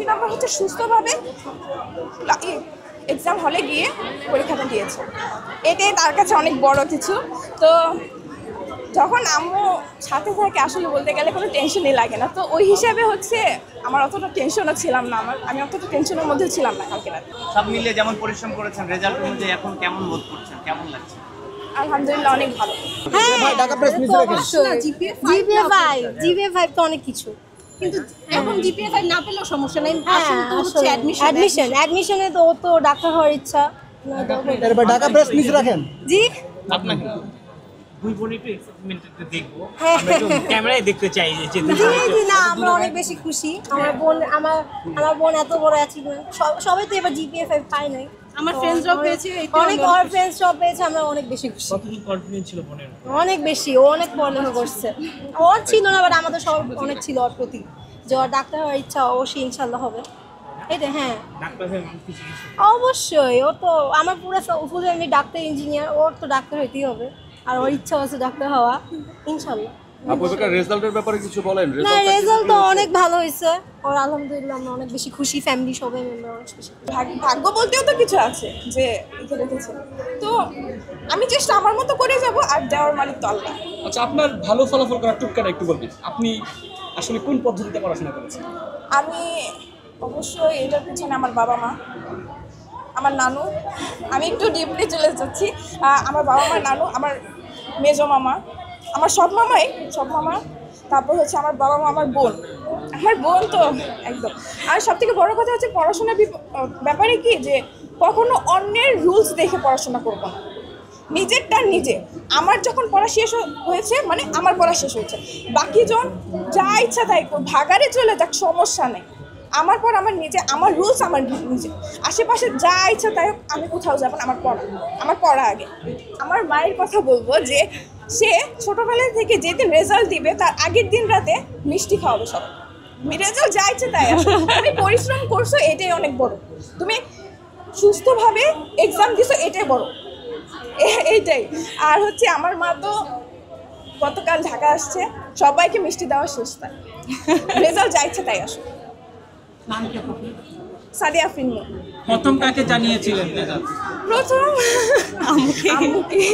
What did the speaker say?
Number হচ্ছে সুস্থভাবে exam হলে গিয়ে পরীক্ষাটা দিয়েছে, এটাই তার কাছে অনেক বড় কিছু। তো যখন আম্মু সাথে থাকে আসলে বলতে গেলে কোনো টেনশনই লাগে না, তো ওই হিসাবে হচ্ছে আমার অতটা টেনশনও ছিলাম না, আমি অতটা টেনশনের মধ্যে ছিলাম না কালকে রাতে। সব মিলিয়ে যেমন পরিশ্রম করেছেন, রেজাল্ট অনুযায়ী এখন কেমন বোধ করছেন, কেমন লাগছে? আলহামদুলিল্লাহ অনেক ভালো। হ্যাঁ, ঢাকা প্রেস মিস রাখেন। জিপিএ 5 তো অনেক কিছু, কিন্তু এখন জিপিএ 5 না পেলেও সমস্যা নাই, আসলে তো হচ্ছে অ্যাডমিশনে তো ও তো ডাক্তার হওয়ার ইচ্ছা। এরপর ঢাকা প্রেস মিস রাখেন। জি আপনাকে দুই বোন একটু এক্সাইটমেন্টে দেখবো, হ্যাঁ। আমরা একটু ক্যামেরায় দেখতে চাই যে জি জি না, আমরা অনেক বেশি খুশি। আমার বোন এত বড় অ্যাচিভমেন্ট, সবাই তো এবার জিপিএ 5 পায় নাই। আমার ফ্রেন্ডসরাও পেয়েছে, অনেক ওর ফ্রেন্ডসরাও পেয়েছে, আমরা অনেক বেশি খুশি। কতদিন কনফিডেন্স ছিল বোনের? অনেক বেশি, ও অনেক পড়ালেখা করছে। ওর ছিল না, বাট আমাদের সব অনেক ছিল ওর প্রতি, যে ওর ডাক্তার হওয়ার ইচ্ছা, ও সে ইনশাল্লাহ হবে। এটা হ্যাঁ ডাক্তার হয়ে মানুষ কিছু অবশ্যই, ও তো আমার পুরো ফুল ফ্যামিলি ডাক্তার ইঞ্জিনিয়ার, ওর তো ডাক্তার হইতেই হবে, আর ওর ইচ্ছা আছে ডাক্তার হওয়া ইনশাল্লাহ। আপু এবার রেজাল্টের ব্যাপারে কিছু বলেন? না, রেজাল্ট তো অনেক ভালো হয়েছে ওর, আলহামদুলিল্লাহ আমরা অনেক বেশি খুশি, ফ্যামিলি সবাই মেম্বার অনেক বেশি খুশি। ভাগ্য বলতেও তো কিছু আছে যে লিখে রেখেছে, তো আমি চেষ্টা আমার মতো করে যাব, আর দেওয়ার মালিক তো আল্লাহ। আচ্ছা, আপনার ভালো ফলাফল করার টুকটাটা একটু বলবেন, আপনি আসলে কোন পদ্ধতিতে পড়াশোনা করেছেন? আমি অবশ্যই এটার পিছনে আমার বাবা মা, আমার নানু, আমি একটু ডিপলি চলে যাচ্ছি, আমার বাবা মা, নানু, আমার মেজো মামা, আমার সব মামা, তারপর হচ্ছে আমার বাবা মা, আমার বোন তো একদম। আর সব থেকে বড় কথা হচ্ছে পড়াশোনার ব্যাপারে কি, যে কখনো অন্যের রুলস দেখে পড়াশোনা করবো না, নিজেরটা নিজে। আমার যখন পড়া শেষ হয়েছে, মানে আমার পড়া শেষ হয়েছে, বাকি জন যা ইচ্ছা তাই ভাগারে চলে যাক, সমস্যা নেই। আমার পর আমার নিজে, আমার রুলস আমার নিজে, আশেপাশে যা ইচ্ছা তাই হোক, আমি কোথাও যাবো না, আমার পড়া আগে। আমার মায়ের কথা বলবো যে সে ছোটোবেলা থেকে যেদিন রেজাল্ট দিবে তার আগের দিন রাতে মিষ্টি খাওয়াবে সব, রেজাল্ট যা ইচ্ছে তাই আসো, তুমি পরিশ্রম করছো এটাই অনেক বড়, তুমি সুস্থভাবে এক্সাম দিছো এটাই বড়, এইটাই। আর হচ্ছে আমার মা তো গতকাল ঢাকা আসছে, সবাইকে মিষ্টি দেওয়া শেষ, তাই রেজাল্ট যা ইচ্ছে তাই আসো। সাদিয়া আফরিন। প্রথম কাকে জানিয়েছিলেন? প্রথম আম্মুকে।